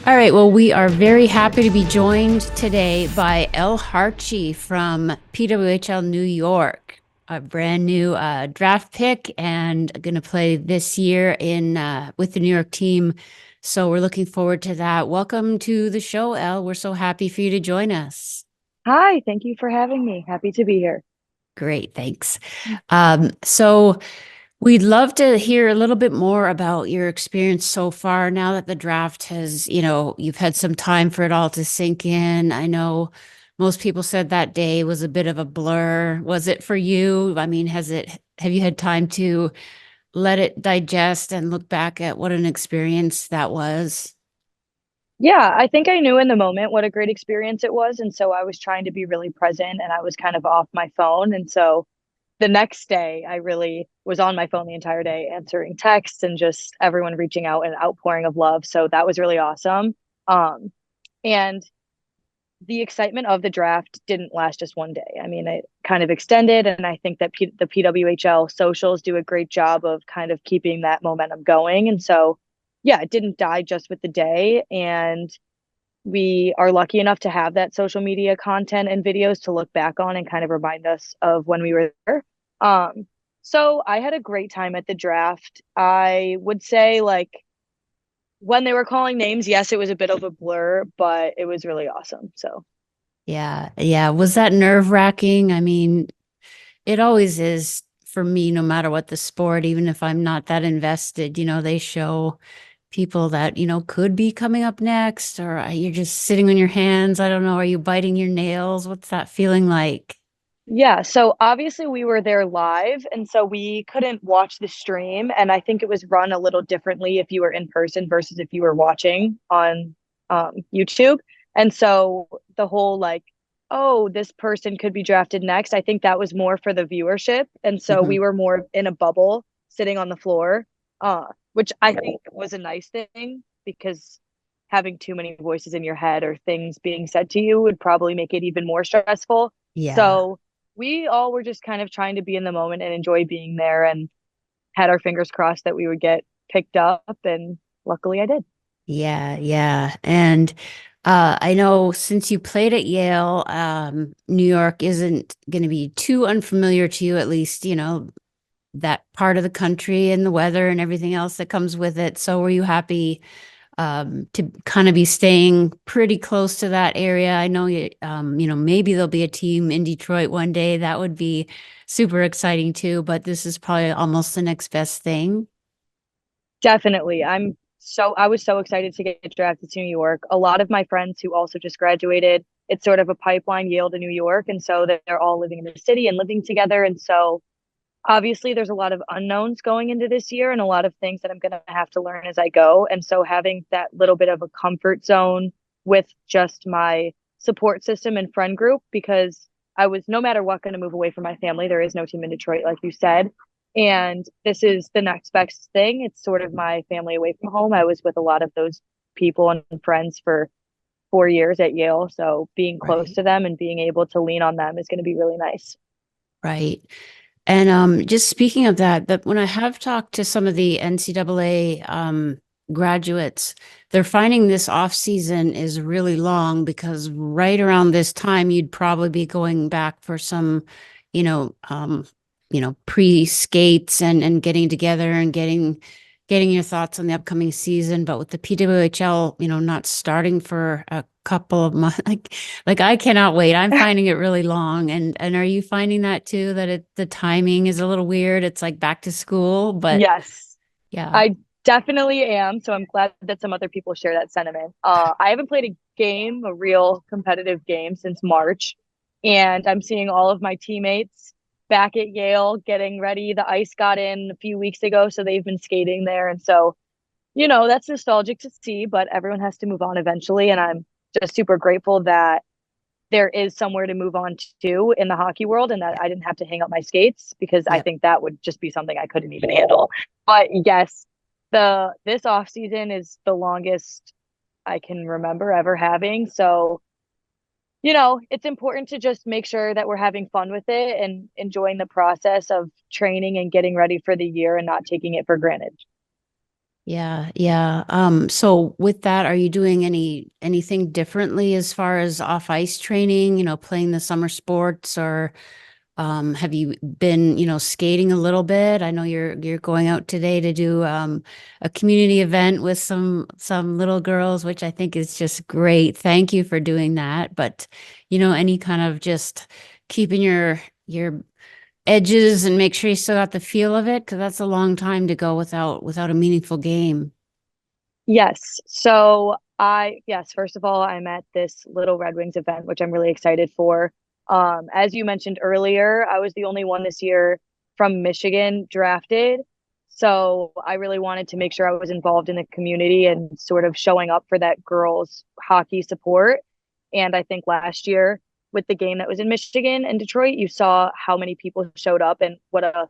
All right, well, we are very happy to be joined today by Elle Hartje from PWHL New York, a brand new draft pick and going to play this year in with the New York team. So we're looking forward to that. Welcome to the show, Elle. We're so happy for you to join us. Hi, thank you for having me. Happy to be here. Great, thanks. So we'd love to hear a little bit more about your experience so far now that the draft has, you've had some time for it all to sink in. I know most people said that day was a bit of a blur. Was it for you? I mean, have you had time to let it digest and look back at what an experience that was? Yeah, I think I knew in the moment what a great experience it was. And so I was trying to be really present and I was kind of off my phone. And so the next day, I really was on my phone the entire day, answering texts and just everyone reaching out and outpouring of love. So that was really awesome. And the excitement of the draft didn't last just one day. I mean, it kind of extended. And I think that the PWHL socials do a great job of kind of keeping that momentum going. And so, yeah, it didn't die just with the day. And we are lucky enough to have that social media content and videos to look back on and kind of remind us of when we were there. So I had a great time at the draft. I would say, like, when they were calling names, yes, it was a bit of a blur, but it was really awesome. So Yeah, yeah. Was that nerve-wracking? I mean, it always is for me, no matter what the sport, even if I'm not that invested, they show people that, could be coming up next, or you're just sitting on your hands. I don't know. Are you biting your nails? What's that feeling like? yeah, so obviously we were there live, and so we couldn't watch the stream. And I think it was run a little differently if you were in person versus if you were watching on YouTube. And so the whole like, oh, this person could be drafted next, I think that was more for the viewership. And so Mhm. we were more in a bubble sitting on the floor, which I think was a nice thing because having too many voices in your head or things being said to you would probably make it even more stressful. Yeah. So we all were just kind of trying to be in the moment and enjoy being there and had our fingers crossed that we would get picked up. And luckily I did. Yeah, yeah. And I know since you played at Yale, New York isn't going to be too unfamiliar to you, at least, that part of the country and the weather and everything else that comes with it. So were you happy to kind of be staying pretty close to that area? I know maybe there'll be a team in Detroit one day. That would be super exciting too, but this is probably almost the next best thing. Definitely. I was so excited to get drafted to New York. A lot of my friends who also just graduated, it's sort of a pipeline, Yale to New York. And so they're all living in the city and living together. And so obviously there's a lot of unknowns going into this year and a lot of things that I'm going to have to learn as I go. And so having that little bit of a comfort zone with just my support system and friend group, because I was no matter what going to move away from my family. There is no team in Detroit, like you said. And this is the next best thing. It's sort of my family away from home. I was with a lot of those people and friends for 4 years at Yale. So being close Right. to them and being able to lean on them is going to be really nice. Right. And just speaking of that, that when I have talked to some of the NCAA graduates, they're finding this off season is really long because right around this time you'd probably be going back for some, you know, um, pre-skates and getting together and getting your thoughts on the upcoming season. But with the PWHL, not starting for a couple of months, like I cannot wait. I'm finding it really long. And are you finding that too, that the timing is a little weird? It's like back to school, but Yes. yeah. I definitely am. So I'm glad that some other people share that sentiment. I haven't played a game, a real competitive game, since March. And I'm seeing all of my teammates back at Yale getting ready. The ice got in a few weeks ago, so they've been skating there. And so, that's nostalgic to see, but everyone has to move on eventually. And I'm just super grateful that there is somewhere to move on to in the hockey world and that I didn't have to hang up my skates because I Yep. think that would just be something I couldn't even handle. But yes, the this off season is the longest I can remember ever having. So, it's important to just make sure that we're having fun with it and enjoying the process of training and getting ready for the year and not taking it for granted. Yeah, yeah. So with that, are you doing anything differently as far as off ice training, playing the summer sports, or have you been, skating a little bit? I know you're going out today to do a community event with some little girls, which I think is just great. Thank you for doing that. But, any kind of just keeping your edges and make sure you still got the feel of it, because that's a long time to go without a meaningful game. Yes. Yes, first of all, I'm at this Little Red Wings event, which I'm really excited for. As you mentioned earlier, I was the only one this year from Michigan drafted. So I really wanted to make sure I was involved in the community and sort of showing up for that girls hockey support. And I think last year with the game that was in Michigan and Detroit, you saw how many people showed up and what a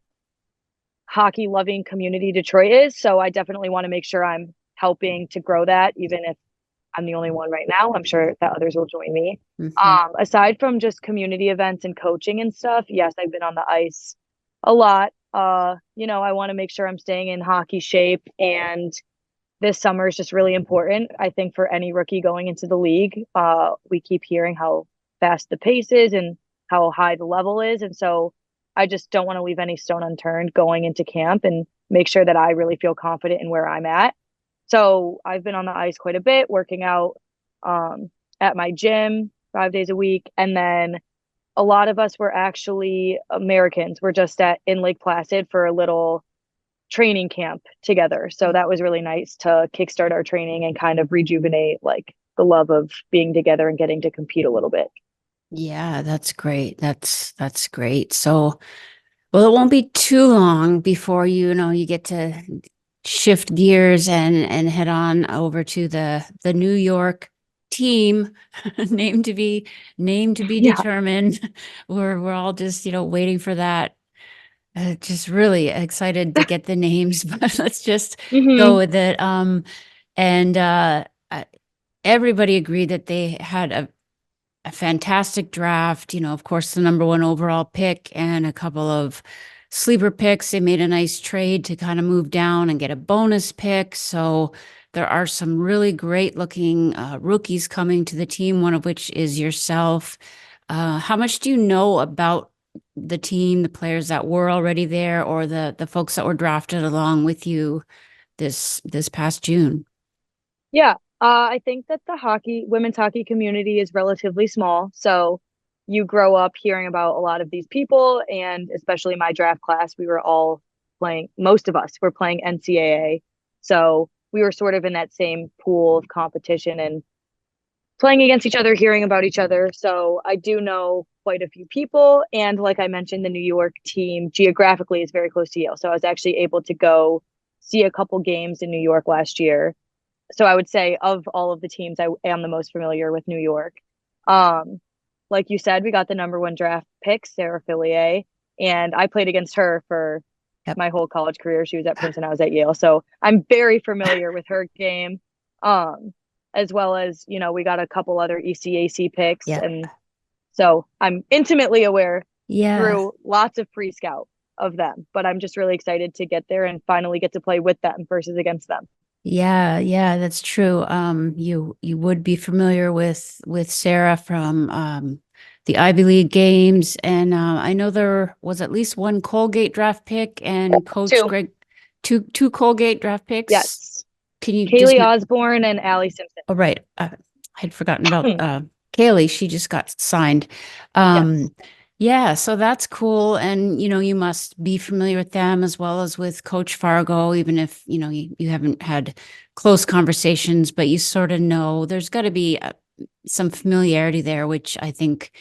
hockey loving community Detroit is. So I definitely want to make sure I'm helping to grow that, even if I'm the only one right now. I'm sure that others will join me. Mhm. Aside from just community events and coaching and stuff, yes, I've been on the ice a lot. I want to make sure I'm staying in hockey shape, and this summer is just really important. I think for any rookie going into the league, we keep hearing how fast the pace is and how high the level is. And so I just don't want to leave any stone unturned going into camp and make sure that I really feel confident in where I'm at. So I've been on the ice quite a bit, working out um, at my gym 5 days a week. And then a lot of us were actually Americans. We're just in Lake Placid for a little training camp together. So that was really nice to kickstart our training and kind of rejuvenate like the love of being together and getting to compete a little bit. Yeah, that's great. That's great. So, well, it won't be too long before you get to shift gears and head on over to the New York team, named to be Yeah. determined. We're all just, waiting for that. Just really excited to get the names, but let's just go Hmm. with it. And everybody agreed that they had a fantastic draft. Of course, the number one overall pick and a couple of sleeper picks. They made a nice trade to kind of move down and get a bonus pick. So there are some really great looking rookies coming to the team, one of which is yourself. How much do you know about the team, the players that were already there, or the folks that were drafted along with you this past June? Yeah. I think that the women's hockey community is relatively small. So you grow up hearing about a lot of these people, and especially my draft class, we were all most of us were playing NCAA. So we were sort of in that same pool of competition and playing against each other, hearing about each other. So I do know quite a few people. And like I mentioned, the New York team geographically is very close to Yale. So I was actually able to go see a couple games in New York last year. So I would say of all of the teams, I am the most familiar with New York. Um, like you said, we got the number one draft pick, Sarah Fillier, and I played against her for Yep. my whole college career. She was at Princeton, I was at Yale, so I'm very familiar with her game. As well as we got a couple other ECAC picks, Yeah. and so I'm intimately aware Yeah. through lots of pre-scout of them. But I'm just really excited to get there and finally get to play with them versus against them. Yeah, yeah, that's true. You would be familiar with Sarah from the Ivy League games, and I know there was at least one Colgate draft pick, and Coach Two, Greg two Colgate draft picks. yes. Can you just? Kaylee Osborne and Allie Simpson. Oh, right. I had forgotten about Kaylee. She just got signed. Yes. Yeah, so that's cool. And, you must be familiar with them as well as with Coach Fargo, even if, you haven't had close conversations, but you sort of know there's got to be some familiarity there, which I think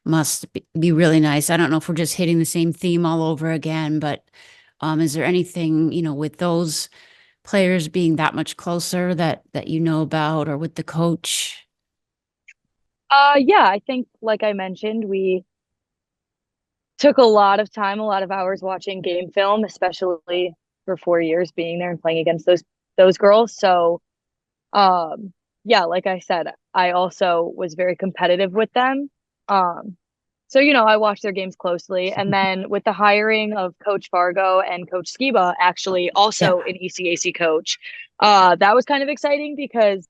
must be really nice. I don't know if we're just hitting the same theme all over again, but is there anything, with those players being that much closer that you know about, or with the coach? Yeah, I think like I mentioned, we took a lot of time, a lot of hours watching game film, especially for 4 years being there and playing against those girls. So yeah, like I said, I also was very competitive with them. Um, So, I watch their games closely. And then with the hiring of Coach Fargo and Coach Skiba, actually Yeah. also an ECAC coach, that was kind of exciting because,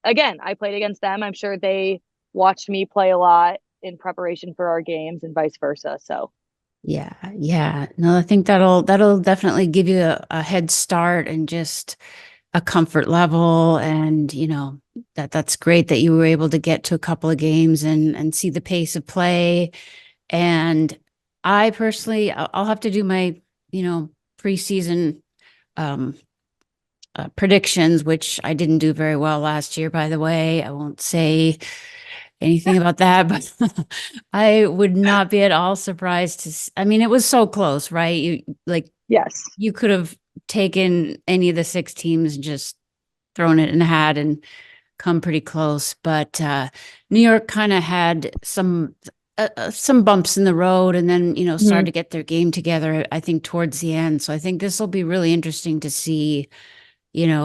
again, I played against them. I'm sure they watched me play a lot in preparation for our games and vice versa. So, Yeah, yeah. No, I think that'll definitely give you a head start and just a comfort level. And that's great that you were able to get to a couple of games and see the pace of play. And I personally, I'll have to do my preseason um predictions, which I didn't do very well last year, by the way. I won't say anything about that, but I would not be at all surprised I mean, it was so close, right? yes. You could have taken any of the six teams and just thrown it in a hat and come pretty close. But New York kind of had some bumps in the road, and then started Mhm. to get their game together, I think, towards the end. So I think this will be really interesting to see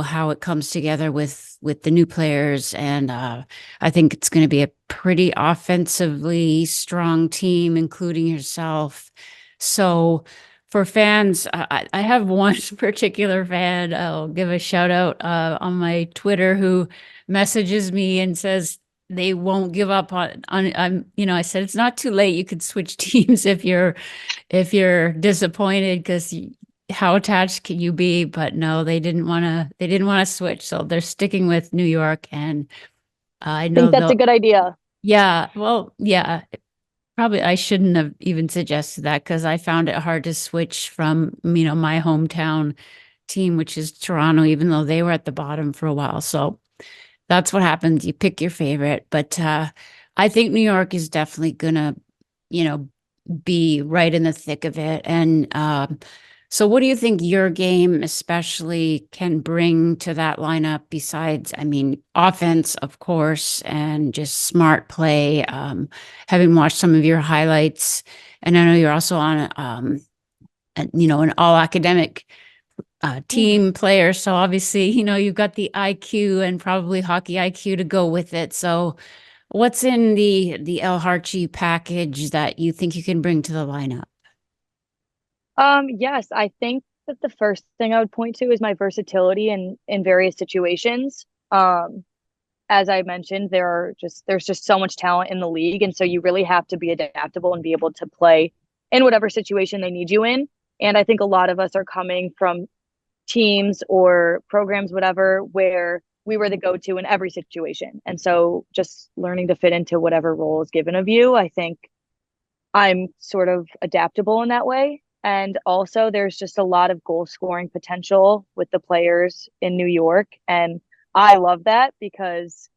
how it comes together with the new players. And I think it's going to be a pretty offensively strong team, including yourself. So for fans, I have one particular fan I'll give a shout out on my Twitter, who messages me and says they won't give up on I said it's not too late, you could switch teams if you're disappointed, because how attached can you be? But no, they didn't want to switch. So they're sticking with New York. And I I know think that's a they'll, good idea. yeah, well, yeah, probably I shouldn't have even suggested that, because I found it hard to switch from, my hometown team, which is Toronto, even though they were at the bottom for a while. So that's what happens. You pick your favorite. But I think New York is definitely gonna, you know, be right in the thick of it. And so what do you think your game especially can bring to that lineup besides, I mean, offense, of course, and just smart play? Having watched some of your highlights, and I know you're also on an all academic team player. So obviously, you've got the IQ and probably hockey IQ to go with it. So what's in the Elle Hartje package that you think you can bring to the lineup? Yes, I think that the first thing I would point to is my versatility in various situations. As I mentioned, there's just so much talent in the league, and so you really have to be adaptable and be able to play in whatever situation they need you in. And I think a lot of us are coming from teams or programs, whatever, where we were the go-to in every situation. And so just learning to fit into whatever role is given of you, I think I'm sort of adaptable in that way. And also, there's just a lot of goal scoring potential with the players in New York. And I love that because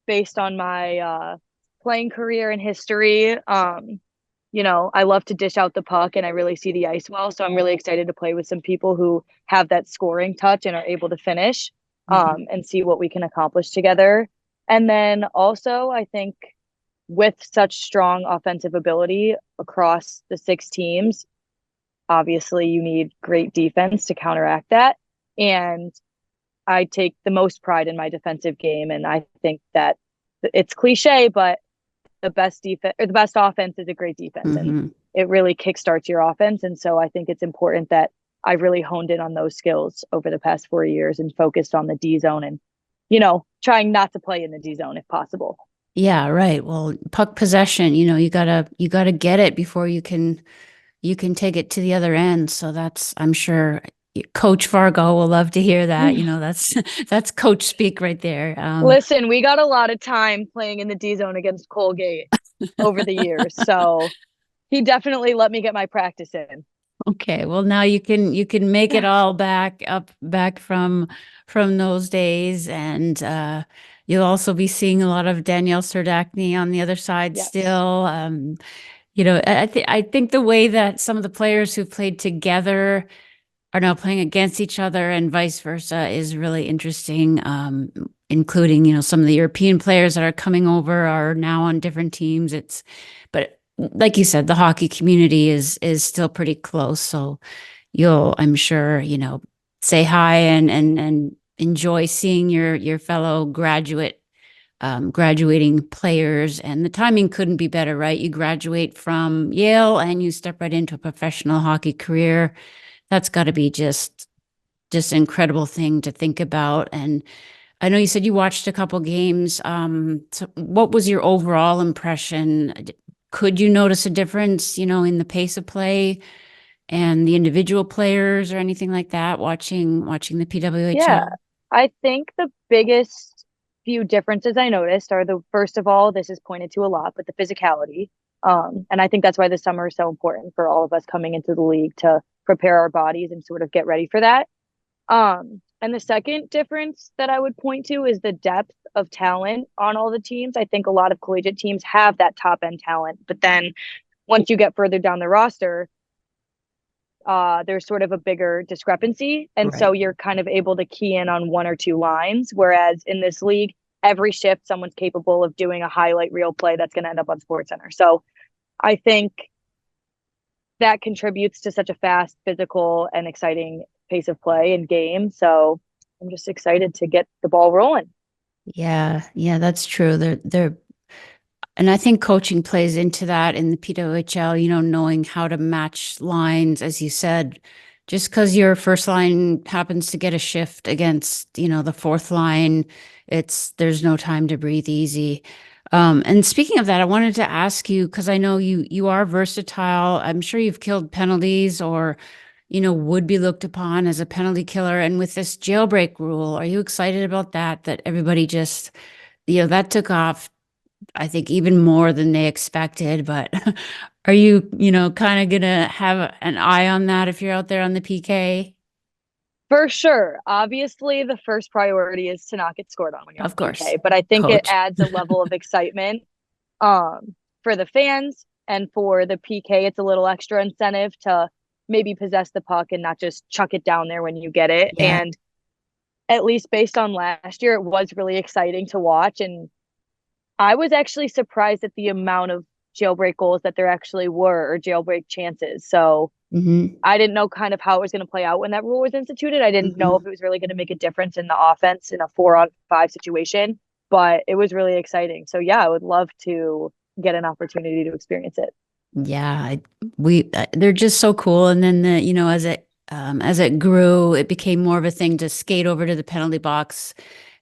based on my playing career and history, I love to dish out the puck and I really see the ice well. So I'm really excited to play with some people who have that scoring touch and are able to finish Mhm. and see what we can accomplish together. And then also, I think with such strong offensive ability across the six teams, obviously you need great defense to counteract that. And I take the most pride in my defensive game. And I think that it's cliche, but the best defense or the best offense is a great defense. And Mhm. it really kickstarts your offense. And so I think it's important that I really honed in on those skills over the past 4 years and focused on the D zone and, trying not to play in the D zone if possible. Yeah, right. Well, puck possession, you gotta get it before you can take it to the other end. So I'm sure Coach Fargo will love to hear that. That's that's coach speak right there. Listen, we got a lot of time playing in the D zone against Colgate over the years. So he definitely let me get my practice in. Okay, well now you can make it all back from those days. And you'll also be seeing a lot of Danielle Serdachny on the other side Yes. still. I think the way that some of the players who played together are now playing against each other and vice versa is really interesting. Including, some of the European players that are coming over are now on different teams. But like you said, the hockey community is still pretty close. So you'll, I'm sure, say hi and enjoy seeing your fellow graduate graduating players, and the timing couldn't be better, right? You graduate from Yale and you step right into a professional hockey career. That's got to be just an incredible thing to think about. And I know you said you watched a couple games. So what was your overall impression? Could you notice a difference, in the pace of play and the individual players or anything like that watching the Yeah, PWHL? I think the biggest few differences I noticed are first of all, this is pointed to a lot, but the physicality. And I think that's why the summer is so important for all of us coming into the league to prepare our bodies and sort of get ready for that. And the second difference that I would point to is the depth of talent on all the teams. I think a lot of collegiate teams have that top end talent, but then once you get further down the roster, there's sort of a bigger discrepancy. And so Right. you're kind of able to key in on one or two lines. Whereas in this league, every shift, someone's capable of doing a highlight reel play that's going to end up on SportsCenter. So I think that contributes to such a fast, physical, and exciting pace of play and game. So I'm just excited to get the ball rolling. Yeah, yeah, that's true. And I think coaching plays into that in the PWHL, knowing how to match lines, as you said, just because your first line happens to get a shift against, the fourth line, there's no time to breathe easy. And speaking of that, I wanted to ask you, because I know you are versatile. I'm sure you've killed penalties or, would be looked upon as a penalty killer. And with this jailbreak rule, are you excited about that? That everybody just, that took off, I think, even more than they expected. But are you, kind of gonna have an eye on that if you're out there on the PK? For sure. Obviously, the first priority is to not get scored on when you're on Of the course, PK, but I think it coach. adds a level of excitement for the fans, and for the PK, it's a little extra incentive to maybe possess the puck and not just chuck it down there when you get it. Yeah. And at least based on last year, it was really exciting to watch. And I was actually surprised at the amount of jailbreak goals that there actually were, or jailbreak chances. So Hmm. I didn't know kind of how it was going to play out when that rule was instituted. I didn't know Hmm. if it was really going to make a difference in the offense in a 4-on-5 situation, but it was really exciting. So yeah, I would love to get an opportunity to experience it. Yeah, they're just so cool. And then as it grew, it became more of a thing to skate over to the penalty box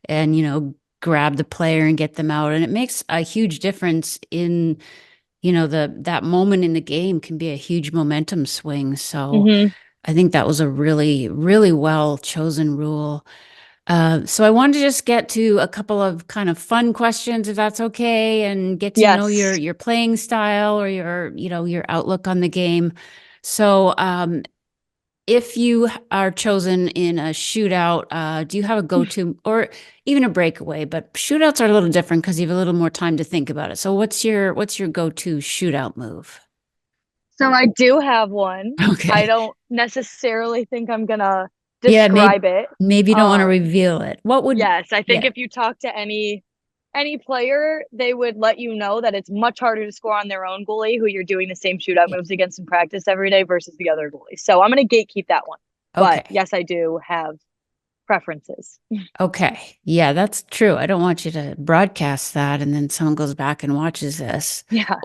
and grab the player and get them out. And it makes a huge difference in that moment in the game can be a huge momentum swing. So Hmm. I think that was a really, really well chosen rule. So I wanted to just get to a couple of kind of fun questions, if that's okay, and get to know your Yes. your playing style or your outlook on the game. So if you are chosen in a shootout, do you have a go-to or even a breakaway? But shootouts are a little different because you have a little more time to think about it. So what's your go-to shootout move? So I do have one. I Okay. don't necessarily think I'm gonna Yeah, maybe describe it. maybe you don't want to Um, reveal it. What would yes, I think Yeah. if you talk to any player, they would let you know that it's much harder to score on their own goalie who you're doing the same shootout Yeah. moves against in practice every day versus the other goalie. So I'm going to gatekeep that one. But Okay. yes, I do have preferences. Okay. Yeah, that's true. I don't want you to broadcast that and then someone goes back and watches this. Yeah.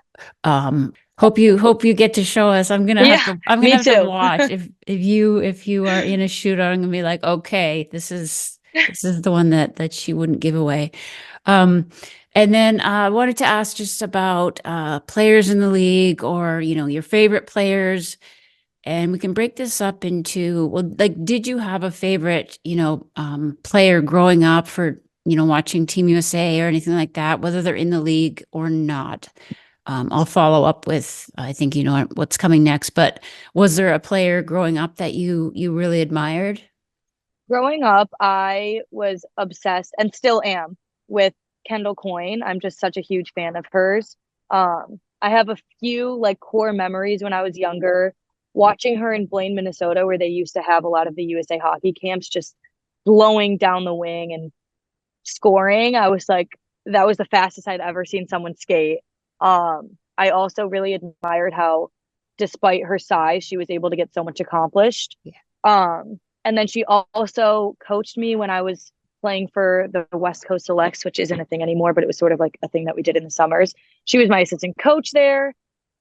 Hope you get to show us. Yeah, I'm gonna me have to too. watch. If you are in a shootout, I'm gonna be like, okay, this is the one that she wouldn't give away. Um, and then I wanted to ask just about players in the league or your favorite players. And we can break this up into, well, like, did you have a favorite, player growing up for, watching Team USA or anything like that, whether they're in the league or not? I'll follow up with, I think you know what's coming next, but was there a player growing up that you really admired? Growing up, I was obsessed and still am with Kendall Coyne. I'm just such a huge fan of hers. I have a few like core memories when I was younger, watching her in Blaine, Minnesota, where they used to have a lot of the USA hockey camps, just blowing down the wing and scoring. I was like, that was the fastest I'd ever seen someone skate. I also really admired how, despite her size, she was able to get so much accomplished. Yeah. And then she also coached me when I was playing for the West Coast Selects, which isn't a thing anymore, but it was sort of like a thing that we did in the summers. She was my assistant coach there.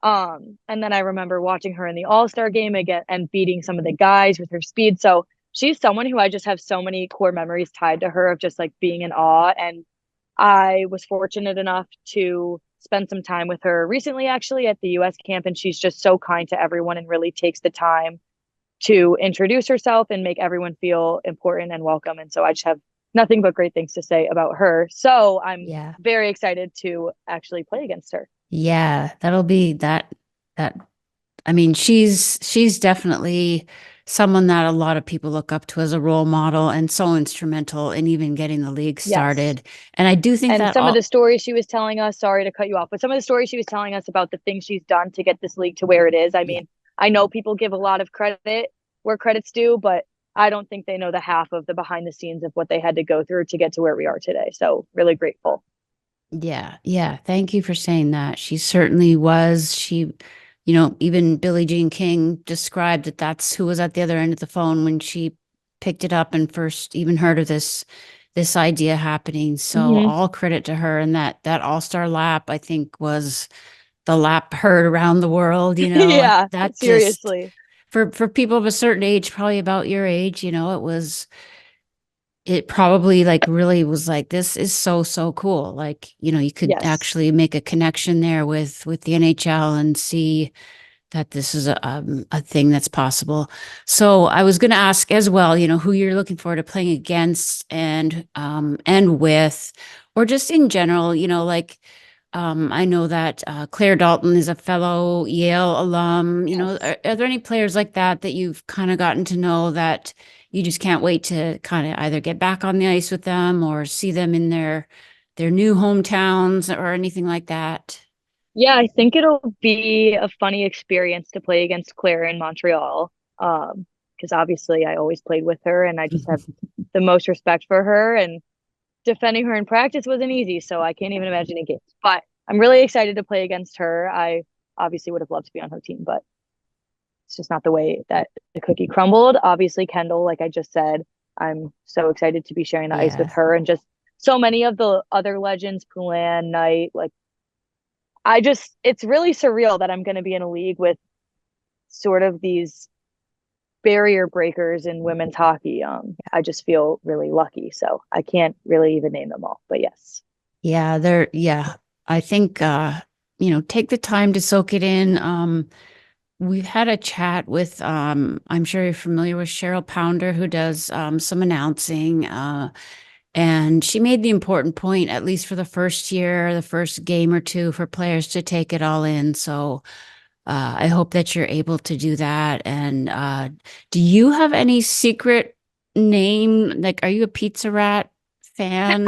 And then I remember watching her in the All-Star game again and beating some of the guys with her speed. So she's someone who I just have so many core memories tied to her of just like being in awe. And I was fortunate enough to spend some time with her recently, actually, at the US camp. And she's just so kind to everyone and really takes the time to introduce herself and make everyone feel important and welcome. And so I just have nothing but great things to say about her. So I'm very excited to actually play against her. Yeah, that'll be that I mean, she's definitely someone that a lot of people look up to as a role model and so instrumental in even getting the league started. Yes. And I do think and that some of the stories she was telling us, sorry to cut you off, but some of the stories she was telling us about the things she's done to get this league to where it is. I mean, I know people give a lot of credit where credit's due, but I don't think they know the half of the behind the scenes of what they had to go through to get to where we are today. So really grateful. Yeah. Yeah. Thank you for saying that. She certainly was. She, you know, even Billie Jean King described that that's who was at the other end of the phone when she picked it up and first even heard of this idea happening. So all credit to her. And that All-Star lap, I think, was the lap heard around the world, you know. Yeah, that seriously. Just, for people of a certain age, probably about your age, you know, it probably like really was like, this is so cool. Like, you know, you could actually make a connection there with the NHL and see that this is a thing that's possible. So I was going to ask as well, you know, who you're looking forward to playing against and with, or just in general, you know, like, I know that Claire Dalton is a fellow Yale alum. You know, are there any players like that you've kind of gotten to know that you just can't wait to kind of either get back on the ice with them or see them in their new hometowns or anything like that? Yeah, I think it'll be a funny experience to play against Claire in Montreal. Because obviously I always played with her and I just have the most respect for her, and defending her in practice wasn't easy, so I can't even imagine in games. But I'm really excited to play against her. I obviously would have loved to be on her team, but it's just not the way that the cookie crumbled. Obviously, Kendall, like I just said, I'm so excited to be sharing the ice with her and just so many of the other legends, Poulin, Knight, like it's really surreal that I'm going to be in a league with sort of these barrier breakers in women's hockey. I just feel really lucky. So I can't really even name them all, but yes. Yeah, I think, you know, take the time to soak it in. We've had a chat with, I'm sure you're familiar with Cheryl Pounder, who does some announcing. And she made the important point, at least for the first year, the first game or two, for players to take it all in. So I hope that you're able to do that. And do you have any secret name? Like, are you a Pizza Rat fan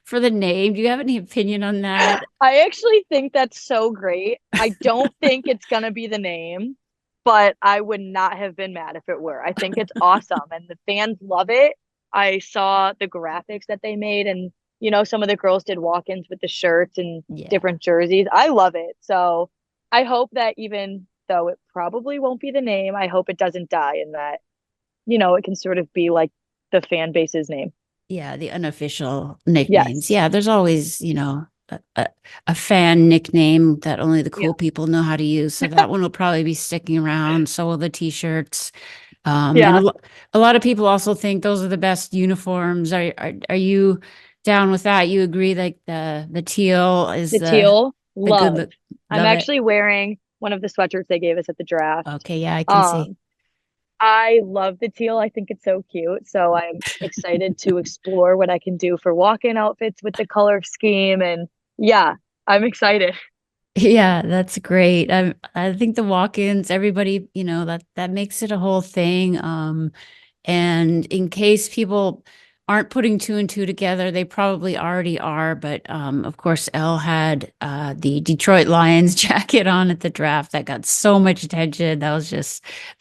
for the name? Do you have any opinion on that? I actually think that's so great. I don't think it's going to be the name, but I would not have been mad if it were. I think it's awesome and the fans love it. I saw the graphics that they made, and you know, some of the girls did walk-ins with the shirts and different jerseys. I love it. So I hope that even though it probably won't be the name, I hope it doesn't die and that, you know, it can sort of be like the fan base's name. Yeah, the unofficial nicknames. Yeah, there's always, you know, a fan nickname that only the cool people know how to use. So that one will probably be sticking around. So will the t-shirts. And a lot of people also think those are the best uniforms. Are you down with that? You agree like the teal is the teal? The good look. I'm actually wearing one of the sweatshirts they gave us at the draft. Okay, yeah, I can see. I love the teal. I think it's so cute. So I'm excited to explore what I can do for walk-in outfits with the color scheme. And yeah, I'm excited. Yeah, that's great. I think the walk-ins, everybody, you know, that makes it a whole thing. And in case people aren't putting two and two together, they probably already are. But of course, Elle had the Detroit Lions jacket on at the draft that got so much attention. That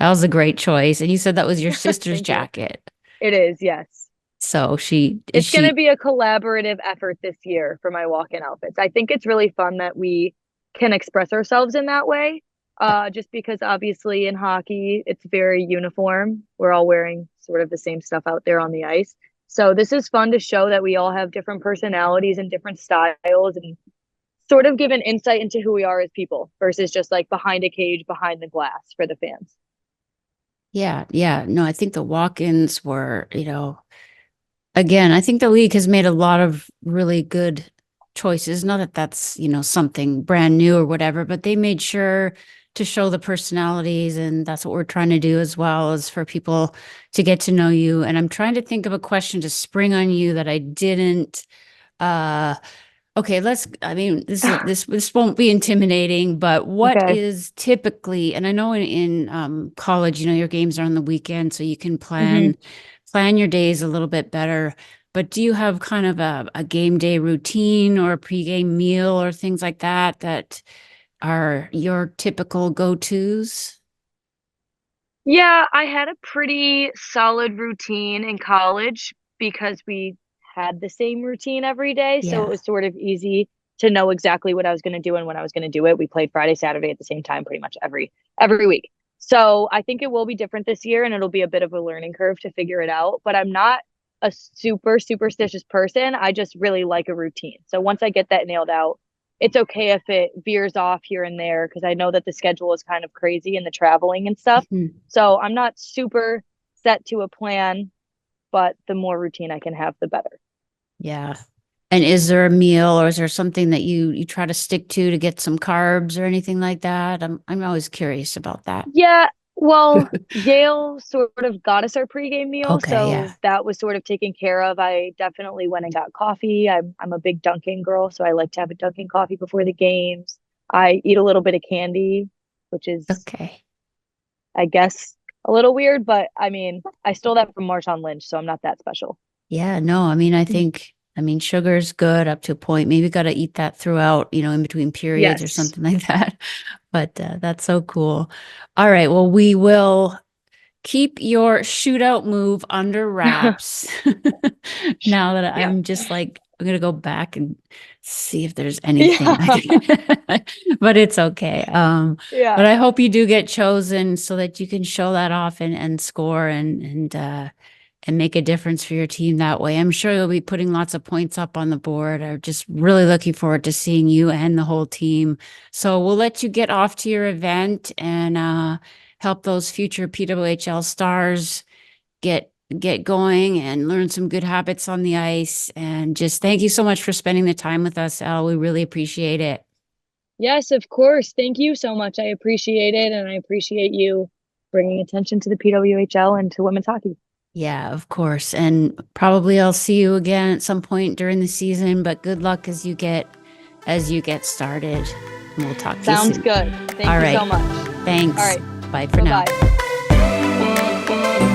was a great choice. And you said that was your sister's jacket. It is, yes. So it's going to be a collaborative effort this year for my walk-in outfits. I think it's really fun that we can express ourselves in that way. Just because obviously in hockey, it's very uniform. We're all wearing sort of the same stuff out there on the ice. So this is fun to show that we all have different personalities and different styles and sort of give an insight into who we are as people versus just like behind a cage, behind the glass for the fans. Yeah, yeah. No, I think the walk-ins were, again, I think the league has made a lot of really good choices. Not that that's, something brand new or whatever, but they made sure to show the personalities. And that's what we're trying to do as well, is for people to get to know you. And I'm trying to think of a question to spring on you that I didn't. Okay, this won't be intimidating, but what Okay. is typically, and I know in college, your games are on the weekend, so you can Hmm. plan your days a little bit better. But do you have kind of a game day routine or a pregame meal or things like that that are your typical go-tos? Yeah, I had a pretty solid routine in college because we had the same routine every day. So it Yeah. was sort of easy to know exactly what I was going to do and when I was going to do it. We played Friday, Saturday at the same time pretty much every week. So I think it will be different this year and it'll be a bit of a learning curve to figure it out. But I'm not a super superstitious person. I just really like a routine. So once I get that nailed out, it's okay if it veers off here and there because I know that the schedule is kind of crazy and the traveling and stuff. Mhm. So I'm not super set to a plan, but the more routine I can have, the better. Yeah. And is there a meal or is there something that you try to stick to get some carbs or anything like that? I'm always curious about that. Yeah, well, Yale sort of got us our pregame meal, Okay, so yeah. that was sort of taken care of. I definitely went and got coffee. I'm a big Dunkin' girl, so I like to have a Dunkin' coffee before the games. I eat a little bit of candy, which is, Okay. I guess, a little weird, but I mean, I stole that from Marshawn Lynch, so I'm not that special. Yeah, no, I mean, sugar's good up to a point. Maybe got to eat that throughout, in between periods or Yes. something like that. But that's so cool. All right, well, we will keep your shootout move under wraps. Now that I'm just like, I'm gonna go back and see if there's anything I Yeah. can, but it's okay. Yeah. But I hope you do get chosen so that you can show that off and score and make a difference for your team that way. I'm sure you'll be putting lots of points up on the board. I'm just really looking forward to seeing you and the whole team. So we'll let you get off to your event and help those future PWHL stars get going and learn some good habits on the ice. And just thank you so much for spending the time with us, Elle. We really appreciate it. Yes, of course. Thank you so much. I appreciate it. And I appreciate you bringing attention to the PWHL and to women's hockey. Yeah, of course. And probably I'll see you again at some point during the season, but good luck as you get started. And we'll talk to you Sounds soon. good. Thank All you right. so much. All Thanks. right. Bye for Bye now. bye.